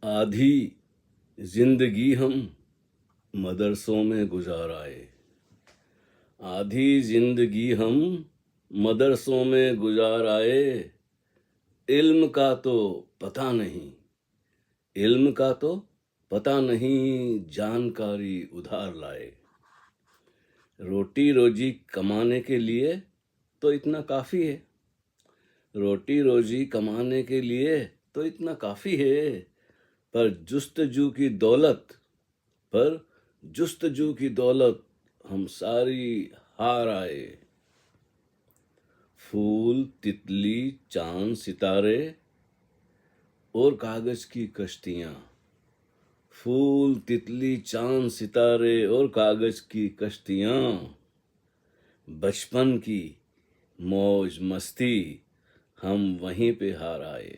आधी जिंदगी हम मदरसों में गुजार आए। आधी जिंदगी हम मदरसों में गुजार आए। इल्म का तो पता नहीं, इल्म का तो पता नहीं, जानकारी उधार लाए। रोटी रोजी कमाने के लिए तो इतना काफ़ी है, रोटी रोजी कमाने के लिए तो इतना काफ़ी है। पर जुस्तजू की दौलत, पर जुस्तजू की दौलत हम सारी हार आए। फूल, तितली, चांद, सितारे और कागज की कश्तियां। फूल, तितली, चांद, सितारे और कागज की कश्तियां। बचपन की मौज मस्ती हम वहीं पे हार आए।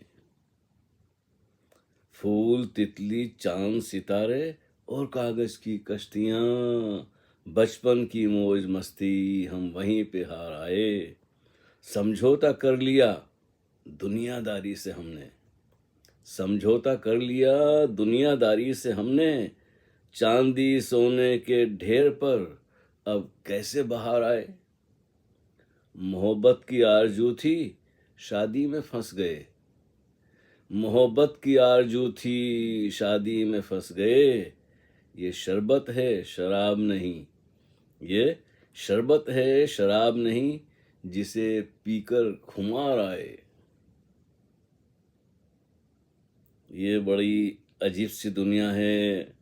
फूल, तितली, चांद, सितारे और कागज की कश्तियां। बचपन की मौज मस्ती हम वहीं पे हार आए। समझौता कर लिया दुनियादारी से हमने, समझौता कर लिया दुनियादारी से हमने। चांदी सोने के ढेर पर अब कैसे बाहर आए। मोहब्बत की आरजू थी, शादी में फंस गए। मोहब्बत की आरजू थी, शादी में फंस गए। ये शरबत है शराब नहीं, ये शरबत है शराब नहीं, जिसे पीकर खुमार आए। ये बड़ी अजीब सी दुनिया है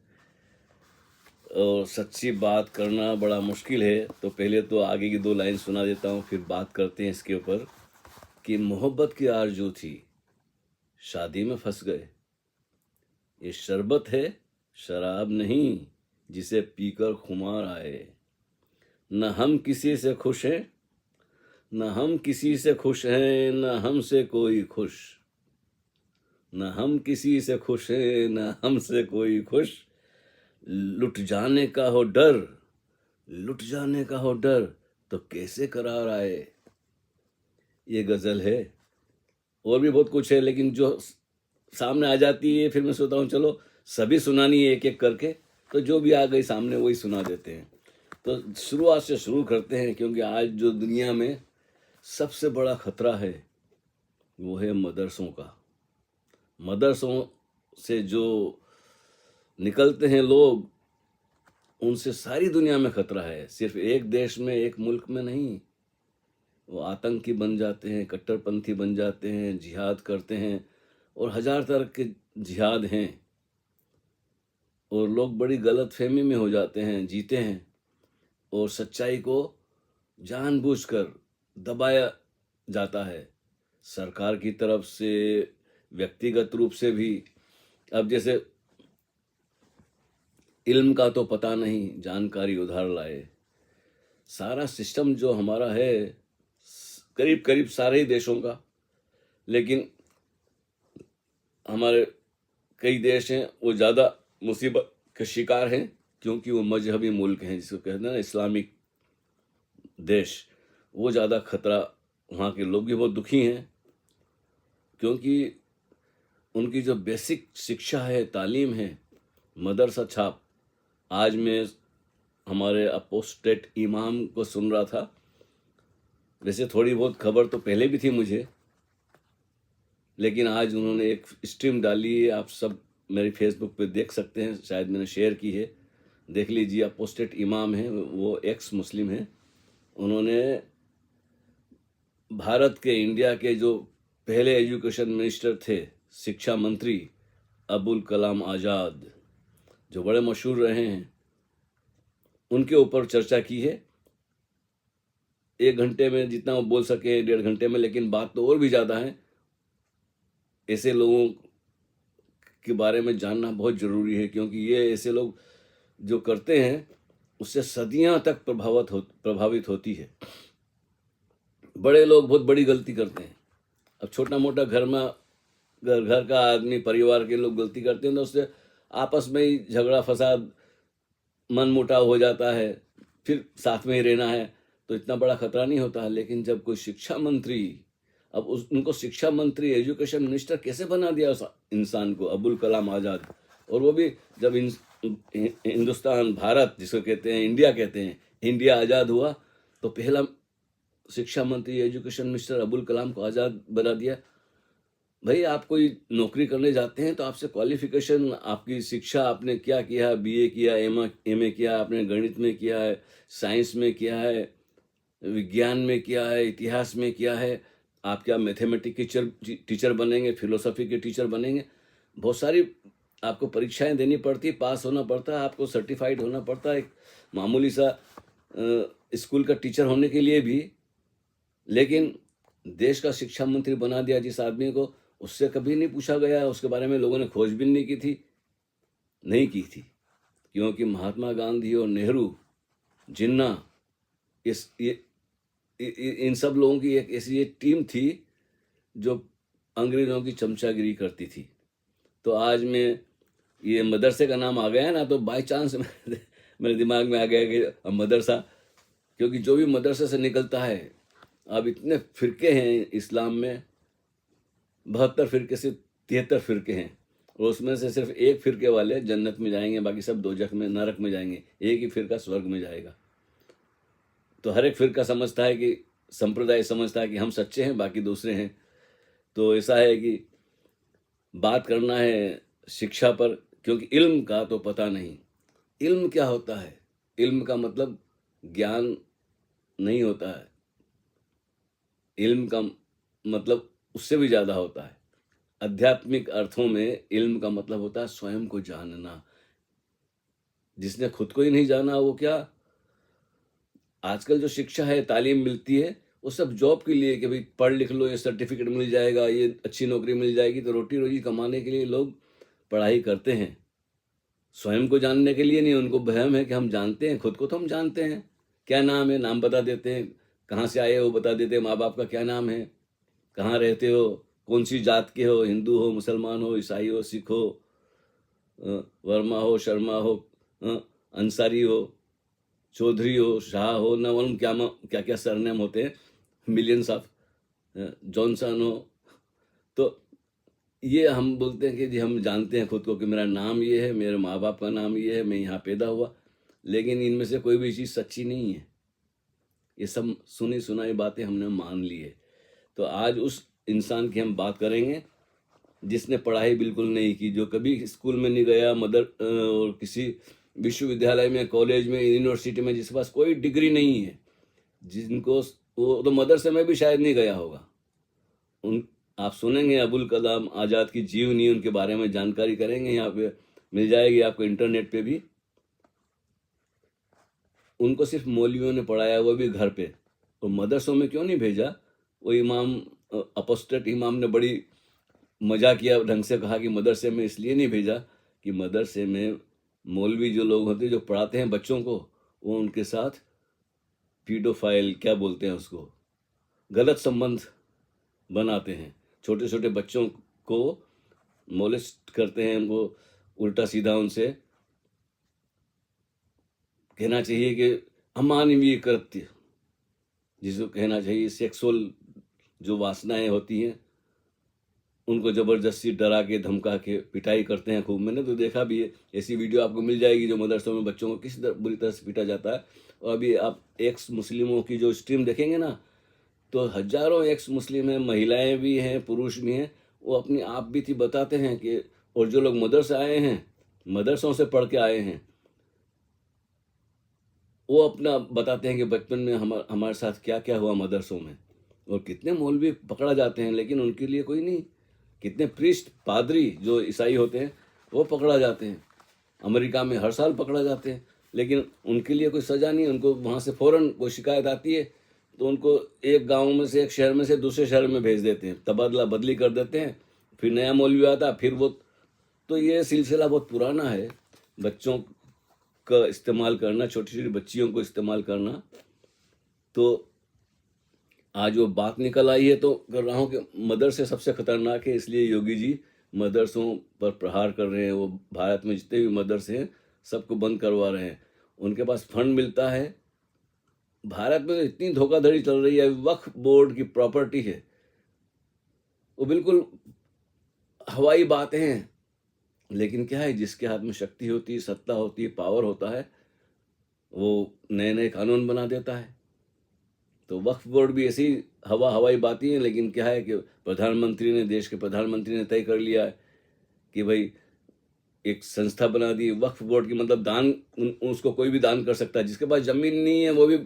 और सच्ची बात करना बड़ा मुश्किल है। तो पहले तो आगे की दो लाइन सुना देता हूँ, फिर बात करते हैं इसके ऊपर। कि मोहब्बत की आरजू थी, शादी में फंस गए। ये शरबत है शराब नहीं, जिसे पीकर खुमार आए। न हम किसी से खुश हैं, न हम किसी से खुश हैं, न हमसे कोई खुश। न हम किसी से खुश हैं, न हमसे कोई खुश। लुट जाने का हो डर, लुट जाने का हो डर, तो कैसे करार आए। ये गज़ल है। और भी बहुत कुछ है, लेकिन जो सामने आ जाती है फिर मैं सोचता हूँ चलो सभी सुनानी है एक एक करके, तो जो भी आ गई सामने वही सुना देते हैं। तो शुरुआत से शुरू करते हैं, क्योंकि आज जो दुनिया में सबसे बड़ा खतरा है वो है मदरसों का। मदरसों से जो निकलते हैं लोग, उनसे सारी दुनिया में खतरा है, सिर्फ एक देश में एक मुल्क में नहीं। वो आतंकी बन जाते हैं, कट्टरपंथी बन जाते हैं, जिहाद करते हैं, और हजार तरह के जिहाद हैं। और लोग बड़ी गलत फहमी में हो जाते हैं, जीते हैं, और सच्चाई को जानबूझकर दबाया जाता है, सरकार की तरफ से, व्यक्तिगत रूप से भी। अब जैसे इल्म का तो पता नहीं, जानकारी उधार लाए। सारा सिस्टम जो हमारा है करीब करीब सारे ही देशों का, लेकिन हमारे कई देश हैं वो ज़्यादा मुसीबत के शिकार हैं, क्योंकि वो मजहबी मुल्क हैं, जिसको कहते हैं ना इस्लामिक देश। वो ज़्यादा खतरा, वहाँ के लोग भी बहुत दुखी हैं, क्योंकि उनकी जो बेसिक शिक्षा है, तालीम है, मदरसा छाप। आज मैं हमारे अपोस्टेट इमाम को सुन रहा था। वैसे थोड़ी बहुत खबर तो पहले भी थी मुझे, लेकिन आज उन्होंने एक स्ट्रीम डाली है, आप सब मेरे फेसबुक पे देख सकते हैं, शायद मैंने शेयर की है, देख लीजिए। अपोस्टेट इमाम हैं, वो एक्स मुस्लिम हैं। उन्होंने भारत के, इंडिया के जो पहले एजुकेशन मिनिस्टर थे, शिक्षा मंत्री अबुल कलाम आज़ाद, जो बड़े मशहूर रहे हैं, उनके ऊपर चर्चा की है। 1 घंटे में जितना वो बोल सके, 1.5 घंटे में, लेकिन बात तो और भी ज़्यादा है। ऐसे लोगों के बारे में जानना बहुत ज़रूरी है, क्योंकि ये ऐसे लोग जो करते हैं उससे सदियां तक प्रभावित होती है। बड़े लोग बहुत बड़ी गलती करते हैं। अब छोटा मोटा घर का आदमी, परिवार के लोग गलती करते हैं, तो उससे आपस में ही झगड़ा फसाद, मन मुटाव हो जाता है, फिर साथ में ही रहना है, तो इतना बड़ा खतरा नहीं होता है। लेकिन जब कोई शिक्षा मंत्री अब उनको शिक्षा मंत्री, एजुकेशन मिनिस्टर कैसे बना दिया उस इंसान को, अबुल कलाम आज़ाद। और वो भी जब हिंदुस्तान, भारत जिसको कहते हैं, इंडिया कहते हैं, इंडिया आज़ाद हुआ तो पहला शिक्षा मंत्री, एजुकेशन मिनिस्टर अबुल कलाम को आज़ाद बना दिया। भाई, आप कोई नौकरी करने जाते हैं तो आपसे क्वालिफिकेशन, आपकी शिक्षा, आपने क्या किया, बीए किया, एमए किया, आपने गणित में किया है, साइंस में किया है, विज्ञान में किया है, इतिहास में किया है, आप क्या मैथमेटिक्स टीचर बनेंगे, फिलोसफी के टीचर बनेंगे, बहुत सारी आपको परीक्षाएं देनी पड़ती, पास होना पड़ता है, आपको सर्टिफाइड होना पड़ता है एक मामूली सा स्कूल का टीचर होने के लिए भी। लेकिन देश का शिक्षा मंत्री बना दिया जिस आदमी को, उससे कभी नहीं पूछा गया, उसके बारे में लोगों ने खोजबीन नहीं की थी, क्योंकि महात्मा गांधी और नेहरू, जिन्ना, इन सब लोगों की एक ऐसी टीम थी जो अंग्रेजों की चमचागिरी करती थी। तो आज मैं ये मदरसे का नाम आ गया है ना, तो बाय चांस मेरे दिमाग में आ गया कि मदरसा, क्योंकि जो भी मदरसे से निकलता है, अब इतने फिरके हैं इस्लाम में, 72 फिरके से 73 फिरके हैं, और उसमें से सिर्फ एक फिरके वाले जन्नत में जाएंगे, बाकी सब दोजख में, नरक में जाएंगे, एक ही फिरका स्वर्ग में जाएगा। तो हर एक फिरका समझता है कि, संप्रदाय समझता है कि हम सच्चे हैं, बाकी दूसरे हैं। तो ऐसा है कि बात करना है शिक्षा पर, क्योंकि इल्म का तो पता नहीं। इल्म क्या होता है? इल्म का मतलब ज्ञान नहीं होता है, इल्म का मतलब उससे भी ज़्यादा होता है। आध्यात्मिक अर्थों में इल्म का मतलब होता है स्वयं को जानना। जिसने खुद को ही नहीं जाना, वो क्या, आजकल जो शिक्षा है, तालीम मिलती है, वो सब जॉब के लिए, कि भाई पढ़ लिख लो, ये सर्टिफिकेट मिल जाएगा, ये अच्छी नौकरी मिल जाएगी, तो रोटी रोजी कमाने के लिए लोग पढ़ाई करते हैं, स्वयं को जानने के लिए नहीं। उनको वहम है कि हम जानते हैं, खुद को तो हम जानते हैं, क्या नाम है, नाम बता देते हैं, कहाँ से आए हो बता देते हैं, माँ बाप का क्या नाम है, कहाँ रहते हो, कौन सी जात के हो, हिंदू हो, मुसलमान हो, ईसाई हो, सिख हो, वर्मा हो, शर्मा हो, अंसारी हो, चौधरी हो, शाह हो, न मालूम क्या क्या सरनेम होते हैं, मिलियंस ऑफ, जॉनसन हो। तो ये हम बोलते हैं कि जी हम जानते हैं खुद को, कि मेरा नाम ये है, मेरे माँ बाप का नाम ये है, मैं यहाँ पैदा हुआ। लेकिन इनमें से कोई भी चीज़ सच्ची नहीं है, ये सब सुनी सुनाई बातें हमने मान ली है। तो आज उस इंसान की हम बात करेंगे जिसने पढ़ाई बिल्कुल नहीं की, जो कभी स्कूल में नहीं गया, और किसी विश्वविद्यालय में, कॉलेज में, यूनिवर्सिटी में, जिसके पास कोई डिग्री नहीं है, जिनको वो तो मदरसे में भी शायद नहीं गया होगा। आप सुनेंगे अबुल कलाम आज़ाद की जीवनी, उनके बारे में जानकारी करेंगे, यहाँ पे मिल जाएगी आपको इंटरनेट पे भी। उनको सिर्फ मौलवियों ने पढ़ाया, वो भी घर पे, और मदरसों में क्यों नहीं भेजा? वो इमाम, अपोस्टेट इमाम ने बड़ी मजा किया, ढंग से कहा कि मदरसे में इसलिए नहीं भेजा कि मदरसे में मौलवी जो लोग होते हैं, जो पढ़ाते हैं बच्चों को, वो उनके साथ पीडोफाइल, क्या बोलते हैं उसको, गलत संबंध बनाते हैं, छोटे छोटे बच्चों को मोलेस्ट करते हैं, उनको उल्टा सीधा उनसे कहना चाहिए कि अमानवीय कृत्य, जिसको कहना चाहिए सेक्सुअल जो वासनाएं होती हैं, उनको ज़बरदस्ती डरा के, धमका के पिटाई करते हैं खूब। मैंने तो देखा भी है, ऐसी वीडियो आपको मिल जाएगी जो मदरसों में बच्चों को किस बुरी तरह से पीटा जाता है। और अभी आप एक्स मुस्लिमों की जो स्ट्रीम देखेंगे ना, तो हजारों एक्स मुस्लिम हैं, महिलाएं भी हैं, पुरुष भी हैं, वो अपनी आप बीती बताते हैं कि, और जो लोग मदरसे आए हैं, मदरसों से पढ़ के आए हैं, वो अपना बताते हैं कि बचपन में हमारे साथ क्या क्या हुआ मदरसों में, और कितने मौलवी पकड़ा जाते हैं, लेकिन उनके लिए कोई नहीं। कितने प्रीस्ट, पादरी जो ईसाई होते हैं, वो पकड़ा जाते हैं, अमेरिका में हर साल पकड़ा जाते हैं, लेकिन उनके लिए कोई सज़ा नहीं। उनको वहाँ से फ़ौरन कोई शिकायत आती है तो उनको एक गांव में से, एक शहर में से दूसरे शहर में भेज देते हैं, तबादला बदली कर देते हैं, फिर नया मौलवी आता, फिर वो। तो ये सिलसिला बहुत पुराना है, बच्चों का इस्तेमाल करना, छोटी छोटी बच्चियों को इस्तेमाल करना। तो आज वो बात निकल आई है तो कर रहा हूँ कि मदरसे सबसे खतरनाक है, इसलिए योगी जी मदरसों पर प्रहार कर रहे हैं। वो भारत में जितने भी मदरसे हैं सबको बंद करवा रहे हैं, उनके पास फंड मिलता है। भारत में इतनी धोखाधड़ी चल रही है, वक्फ बोर्ड की प्रॉपर्टी है, वो बिल्कुल हवाई बातें हैं। लेकिन क्या है, जिसके हाथ में शक्ति होती है, सत्ता होती है, पावर होता है, वो नए नए कानून बना देता है। तो वक्फ बोर्ड भी ऐसी हवाई बातें हैं, लेकिन क्या है कि देश के प्रधानमंत्री ने तय कर लिया है कि भाई एक संस्था बना दी वक्फ बोर्ड की, मतलब दान उसको कोई भी दान कर सकता है। जिसके पास जमीन नहीं है वो भी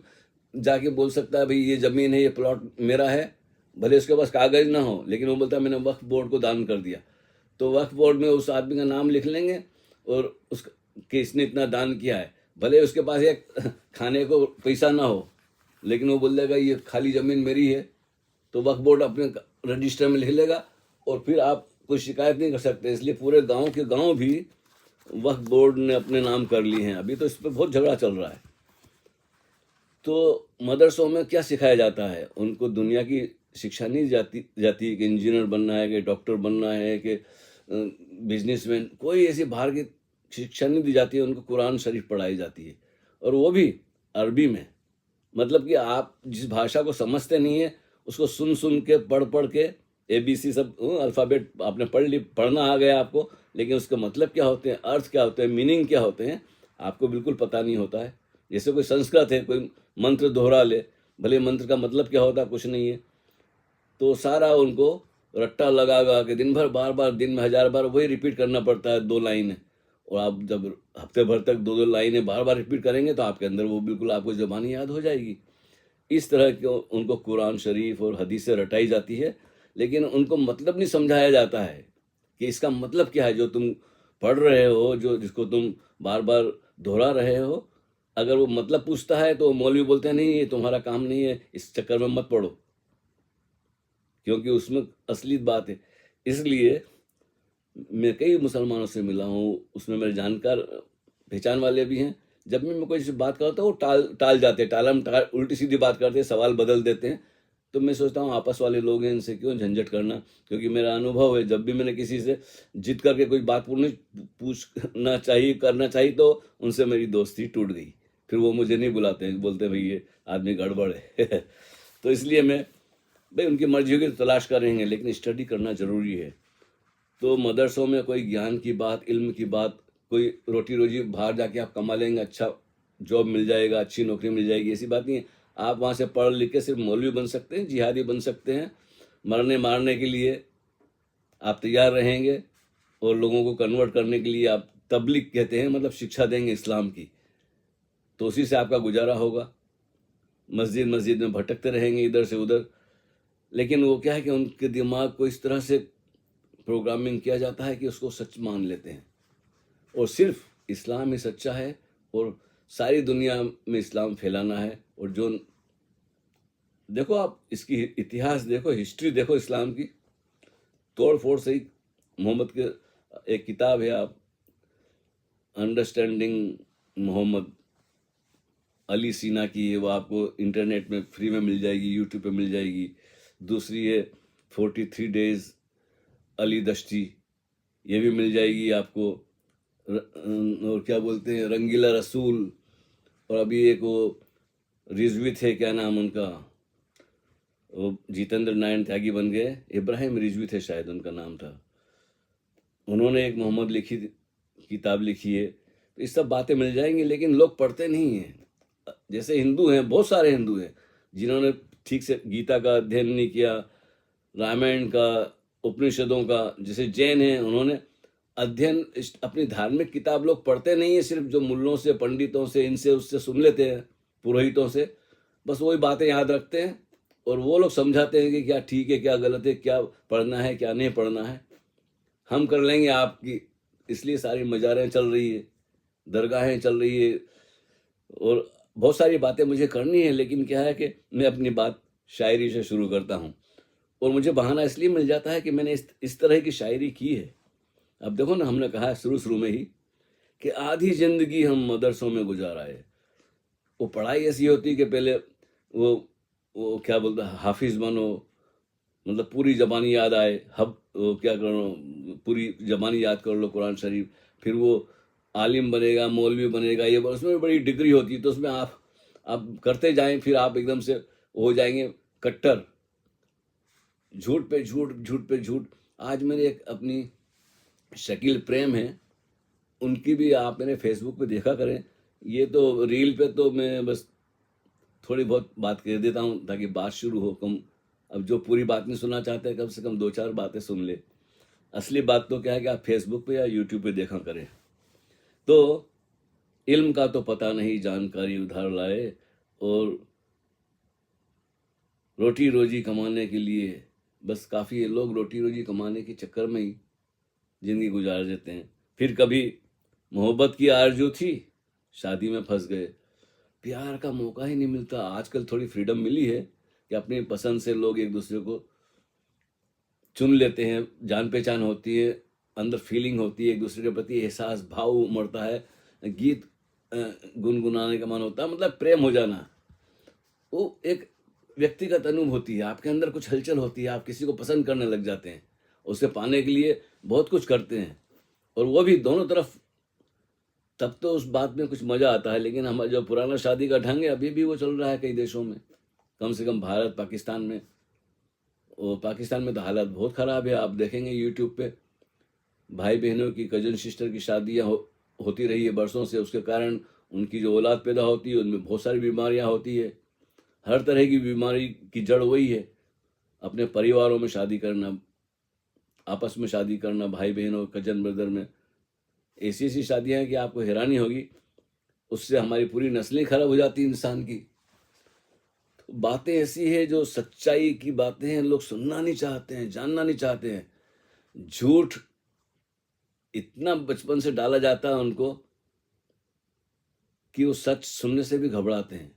जाके बोल सकता है भाई ये जमीन है, ये प्लॉट मेरा है, भले उसके पास कागज ना हो, लेकिन वो बोलता है मैंने वक्फ बोर्ड को दान कर दिया। तो वक्फ बोर्ड में उस आदमी का नाम लिख लेंगे और उस कि इसने इतना दान किया है। भले उसके पास एक खाने को पैसा ना हो, लेकिन वो बोल देगा ये खाली ज़मीन मेरी है, तो वक्फ बोर्ड अपने रजिस्टर में लिख लेगा और फिर आप कोई शिकायत नहीं कर सकते। इसलिए पूरे गांव के गांव भी वक्फ बोर्ड ने अपने नाम कर लिए हैं। अभी तो इस पर बहुत झगड़ा चल रहा है। तो मदरसों में क्या सिखाया जाता है? उनको दुनिया की शिक्षा नहीं जाती कि इंजीनियर बनना है, कि डॉक्टर बनना है, कि बिजनेसमैन, कोई ऐसी बाहर की शिक्षा नहीं दी जाती है। उनको कुरान शरीफ पढ़ाई जाती है, और वो भी अरबी में। मतलब कि आप जिस भाषा को समझते नहीं है उसको सुन सुन के पढ़ के ABC सब अल्फ़ाबेट आपने पढ़ना आ गया आपको, लेकिन उसका मतलब क्या होते हैं, अर्थ क्या होते हैं, मीनिंग क्या होते हैं, आपको बिल्कुल पता नहीं होता है। जैसे कोई संस्कृत है, कोई मंत्र दोहरा ले, भले मंत्र का मतलब क्या होता है कुछ नहीं है, तो सारा उनको रट्टा लगा के दिन भर बार बार, दिन में 1000 बार वही रिपीट करना पड़ता है 2 लाइनें। और आप जब हफ्ते भर तक 2-2 लाइनें बार बार रिपीट करेंगे तो आपके अंदर वो बिल्कुल आपको ज़बानी याद हो जाएगी। इस तरह के उनको कुरान शरीफ और हदीसें रटाई जाती है, लेकिन उनको मतलब नहीं समझाया जाता है कि इसका मतलब क्या है जो तुम पढ़ रहे हो, जो जिसको तुम बार बार दोहरा रहे हो। अगर वो मतलब पूछता है तो मौलवी बोलते हैं नहीं ये तुम्हारा काम नहीं है, इस चक्कर में मत पढ़ो, क्योंकि उसमें असली बात है। इसलिए मैं कई मुसलमानों से मिला हूँ, उसमें मेरे जानकार पहचान वाले भी हैं। जब भी मैं कोई से बात करता हूँ वो टाल जाते हैं, उल्टी सीधी बात करते हैं, सवाल बदल देते हैं। तो मैं सोचता हूँ आपस वाले लोग हैं, इनसे क्यों झंझट करना। क्योंकि मेरा अनुभव है, जब भी मैंने किसी से जिद करके कोई बात पूछना चाहिए, करना चाहिए, तो उनसे मेरी दोस्ती टूट गई। फिर वो मुझे नहीं बुलाते हैं, बोलते भाई ये आदमी गड़बड़ है। तो इसलिए मैं भाई उनकी मर्जी की तलाश करेंगे, लेकिन स्टडी करना ज़रूरी है। तो मदरसों में कोई ज्ञान की बात, इल्म की बात, कोई रोटी रोजी बाहर जाके आप कमा लेंगे, अच्छा जॉब मिल जाएगा, अच्छी नौकरी मिल जाएगी, ऐसी बात नहीं है। आप वहाँ से पढ़ लिख के सिर्फ मौलवी बन सकते हैं, जिहादी बन सकते हैं। मरने मारने के लिए आप तैयार रहेंगे और लोगों को कन्वर्ट करने के लिए आप तबलीग कहते हैं, मतलब शिक्षा देंगे इस्लाम की, तो उसी से आपका गुजारा होगा। मस्जिद मस्जिद में भटकते रहेंगे इधर से उधर। लेकिन वो क्या है कि उनके दिमाग को इस तरह से प्रोग्रामिंग किया जाता है कि उसको सच मान लेते हैं, और सिर्फ इस्लाम ही सच्चा है, और सारी दुनिया में इस्लाम फैलाना है। और जो देखो आप इसकी इतिहास देखो, हिस्ट्री देखो इस्लाम की, तोड़ फोड़ सही। मोहम्मद के एक किताब है, आप अंडरस्टैंडिंग मोहम्मद, अली सीना की है, वो आपको इंटरनेट में फ्री में मिल जाएगी, यूट्यूब पे मिल जाएगी। दूसरी है 43 डेज अली दश्ती, ये भी मिल जाएगी आपको। और क्या बोलते हैं, रंगीला रसूल। और अभी एक वो रिजवी थे, क्या नाम उनका, वो जितेंद्र नारायण त्यागी बन गए, इब्राहिम रिजवी थे शायद उनका नाम था। उन्होंने एक मोहम्मद किताब लिखी है। तो इस सब बातें मिल जाएंगी, लेकिन लोग पढ़ते नहीं हैं। जैसे हिंदू हैं, बहुत सारे हिंदू हैं जिन्होंने ठीक से गीता का अध्ययन नहीं किया, रामायण का, उपनिषदों का। जैसे जैन हैं, उन्होंने अध्ययन, अपनी धार्मिक किताब लोग पढ़ते नहीं है, सिर्फ जो मुल्लों से, पंडितों से, इनसे उससे सुन लेते हैं, पुरोहितों से, बस वही बातें याद रखते हैं। और वो लोग समझाते हैं कि क्या ठीक है, क्या गलत है, क्या पढ़ना है, क्या नहीं पढ़ना है। हम कर लेंगे आपकी, इसलिए सारी मज़ारें चल रही है, दरगाहें चल रही है, और बहुत सारी बातें मुझे करनी है। लेकिन क्या है कि मैं अपनी बात शायरी से शुरू करता हूँ, और मुझे बहाना इसलिए मिल जाता है कि मैंने इस तरह की शायरी की है। अब देखो ना, हमने कहा शुरू में ही कि आधी जिंदगी हम मदरसों में गुजारा है। वो पढ़ाई ऐसी होती है कि पहले वो क्या बोलता है, हाफिज बनो, मतलब पूरी ज़बानी याद आए, वो क्या करो, पूरी ज़बानी याद कर लो कुरान शरीफ। फिर वो आलिम बनेगा, मौलवी बनेगा, ये उसमें बड़ी डिग्री होती है। तो उसमें आप करते जाएं, फिर आप एकदम से हो जाएंगे कट्टर, झूठ पे झूठ, झूठ पे झूठ। आज मेरे एक अपनी शकील प्रेम है, उनकी भी आप मेरे फेसबुक पे देखा करें। ये तो रील पे तो मैं बस थोड़ी बहुत बात कह देता हूँ ताकि बात शुरू हो। कम अब जो पूरी बात नहीं सुनना चाहते कम से कम 2-4 बातें सुन ले। असली बात तो क्या है कि आप फेसबुक पे या यूट्यूब पे देखा करें। तो इल्म का तो पता नहीं जानकारी उधार लाए, और रोटी रोजी कमाने के लिए बस काफ़ी लोग रोटी रोजी कमाने के चक्कर में ही ज़िंदगी गुजार देते हैं। फिर कभी मोहब्बत की आरज़ू थी, शादी में फंस गए। प्यार का मौका ही नहीं मिलता। आजकल थोड़ी फ्रीडम मिली है कि अपनी पसंद से लोग एक दूसरे को चुन लेते हैं, जान पहचान होती है, अंदर फीलिंग होती है, एक दूसरे के प्रति एहसास भाव उमड़ता है, गीत गुनगुनाने का मन होता है, मतलब प्रेम हो जाना। वो एक व्यक्तिगत अनुभूति है, आपके अंदर कुछ हलचल होती है, आप किसी को पसंद करने लग जाते हैं, उसे पाने के लिए बहुत कुछ करते हैं, और वो भी दोनों तरफ। तब तो उस बात में कुछ मज़ा आता है। लेकिन हमारा जो पुराना शादी का ढंग है अभी भी वो चल रहा है कई देशों में, कम से कम भारत पाकिस्तान में। और पाकिस्तान में तो हालत बहुत ख़राब है। आप देखेंगे यूट्यूब पे भाई बहनों की, कजन सिस्टर की शादियाँ होती रही है बरसों से। उसके कारण उनकी जो औलाद पैदा होती है उनमें बहुत सारी बीमारियाँ होती है। हर तरह की बीमारी की जड़ वही है, अपने परिवारों में शादी करना, आपस में शादी करना, भाई बहनों कजन ब्रदर में। ऐसी ऐसी शादियाँ हैं कि आपको हैरानी होगी, उससे हमारी पूरी नस्लें खराब हो जाती इंसान की। तो बातें ऐसी है जो सच्चाई की बातें हैं, लोग सुनना नहीं चाहते हैं, जानना नहीं चाहते हैं। झूठ इतना बचपन से डाला जाता है उनको कि वो सच सुनने से भी घबराते हैं।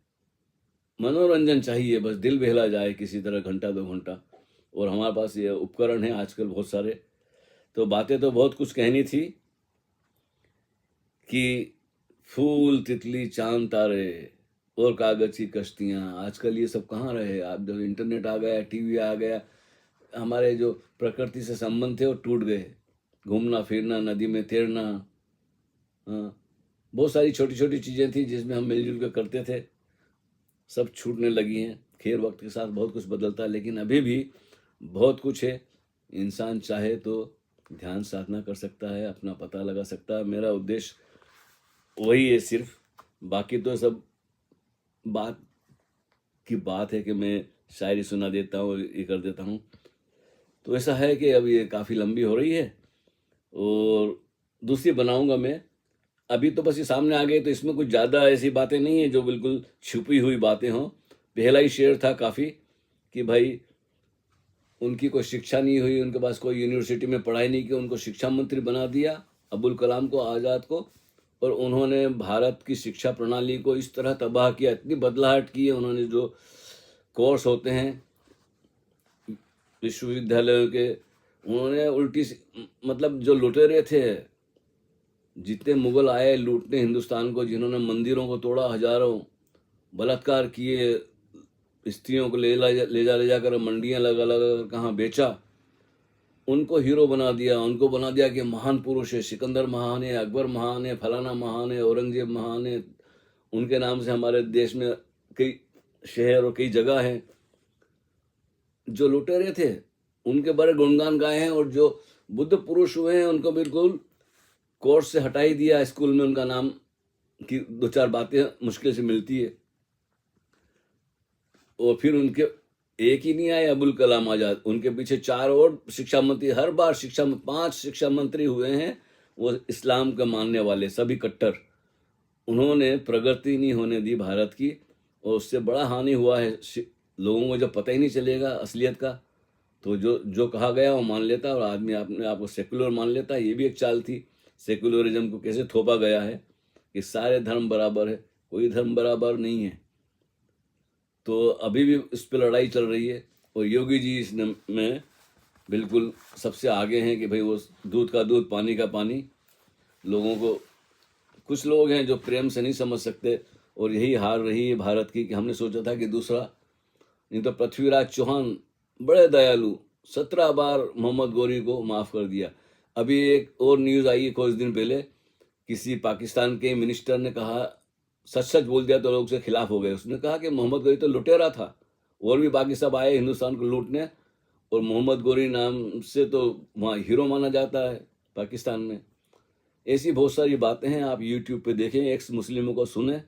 मनोरंजन चाहिए, बस दिल बहला जाए किसी तरह, घंटा 2 घंटा। और हमारे पास ये उपकरण है आजकल बहुत सारे। तो बातें तो बहुत कुछ कहनी थी कि फूल तितली चांद तारे और कागज की कश्तियाँ, आजकल ये सब कहाँ रहे। आप जब इंटरनेट आ गया, टीवी आ गया, हमारे जो प्रकृति से संबंध थे वो टूट गए। घूमना फिरना, नदी में तैरना, हाँ, बहुत सारी छोटी छोटी चीज़ें थी जिसमें हम मिलजुल कर करते थे, सब छूटने लगी हैं। खैर वक्त के साथ बहुत कुछ बदलता है, लेकिन अभी भी बहुत कुछ है। इंसान चाहे तो ध्यान साधना कर सकता है, अपना पता लगा सकता है। मेरा उद्देश्य वही है सिर्फ। बाकी तो सब बात की बात है कि मैं शायरी सुना देता हूँ, ये कर देता हूँ। तो ऐसा है कि अब ये काफ़ी लंबी हो रही है और दूसरी बनाऊंगा मैं। अभी तो बस ये सामने आ गई, तो इसमें कुछ ज़्यादा ऐसी बातें नहीं है जो बिल्कुल छुपी हुई बातें हों। पहला ही शेर था काफ़ी कि भाई उनकी कोई शिक्षा नहीं हुई, उनके पास कोई यूनिवर्सिटी में पढ़ाई नहीं की, उनको शिक्षा मंत्री बना दिया अबुल कलाम को, आज़ाद को। और उन्होंने भारत की शिक्षा प्रणाली को इस तरह तबाह किया, इतनी बदलाहट की है उन्होंने। जो कोर्स होते हैं विश्वविद्यालयों के, उन्होंने उल्टी मतलब जो लुटेरे थे, जितने मुगल आए लूटने हिंदुस्तान को, जिन्होंने मंदिरों को तोड़ा, हजारों बलात्कार किए, स्त्रियों को ले जाकर मंडियां लगा लगा कर कहाँ बेचा, उनको हीरो बना दिया। उनको बना दिया कि महान पुरुष है, सिकंदर महान है, अकबर महान है, फलाना महान है, औरंगजेब महान है। उनके नाम से हमारे देश में कई शहर और कई जगह हैं। जो लुटेरे थे उनके बड़े गुणगान गाए हैं, और जो बुद्ध पुरुष हुए हैं उनको बिल्कुल कोर्स से हटा ही दिया। स्कूल में उनका नाम की 2-4 बातें मुश्किल से मिलती है। और फिर उनके एक ही नहीं आए अबुल कलाम आजाद, उनके पीछे 4 और शिक्षा मंत्री, हर बार 5 शिक्षा मंत्री हुए हैं, वो इस्लाम का मानने वाले, सभी कट्टर। उन्होंने प्रगति नहीं होने दी भारत की, और उससे बड़ा हानि हुआ है। लोगों को जब पता ही नहीं चलेगा असलियत का, तो जो जो कहा गया वो मान लेता, और आदमी अपने आप को सेकुलर मान लेता। ये भी एक चाल थी। सेकुलरिज्म को कैसे थोपा गया है कि सारे धर्म बराबर है, कोई धर्म बराबर नहीं है। तो अभी भी इस पर लड़ाई चल रही है, और योगी जी इस में बिल्कुल सबसे आगे हैं कि भाई वो दूध का दूध, पानी का पानी। लोगों को, कुछ लोग हैं जो प्रेम से नहीं समझ सकते, और यही हार रही है भारत की कि हमने सोचा था कि दूसरा, नहीं तो पृथ्वीराज चौहान बड़े दयालु, 17 बार मोहम्मद गौरी को माफ़ कर दिया। अभी एक और न्यूज़ आई है कुछ दिन पहले, किसी पाकिस्तान के मिनिस्टर ने कहा, सच सच बोल दिया तो लोग उसके खिलाफ हो गए। उसने कहा कि मोहम्मद गौरी तो लुटेरा था, और भी बाकी सब आए हिंदुस्तान को लूटने, और मोहम्मद गोरी नाम से तो वहाँ हीरो माना जाता है पाकिस्तान में। ऐसी बहुत सारी बातें हैं, आप यूट्यूब पे देखें, एक्स मुस्लिमों को सुने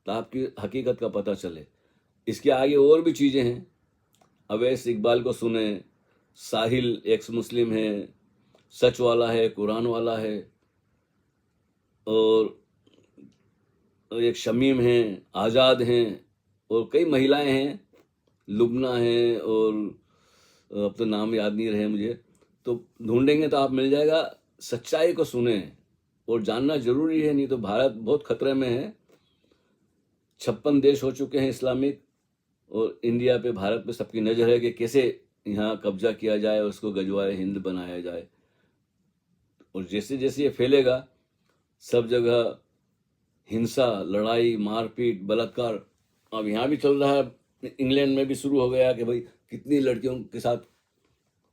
तो आपकी हकीकत का पता चले। इसके आगे और भी चीज़ें हैं, अवैस इकबाल को सुने, साहिल एक्स मुस्लिम है, सच वाला है, कुरान वाला है, और एक शमीम हैं, आज़ाद हैं, और कई महिलाएं हैं, लुबना है, और अब तो नाम याद नहीं रहे मुझे, तो ढूंढेंगे तो आप मिल जाएगा। सच्चाई को सुने और जानना जरूरी है, नहीं तो भारत बहुत खतरे में है। 56 देश हो चुके हैं इस्लामिक, और इंडिया पे, भारत पे सबकी नज़र है कि कैसे यहाँ कब्जा किया जाए, उसको गजवाए हिंद बनाया जाए। और जैसे जैसे ये फैलेगा, सब जगह हिंसा, लड़ाई, मारपीट, बलात्कार, अब यहाँ भी चल रहा है, इंग्लैंड में भी शुरू हो गया कि भाई कितनी लड़कियों के साथ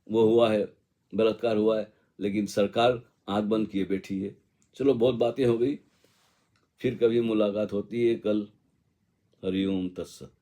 वो हुआ है, बलात्कार हुआ है, लेकिन सरकार आंख बंद किए बैठी है। चलो, बहुत बातें हो गई, फिर कभी मुलाकात होती है कल। हरिओम तत्सत।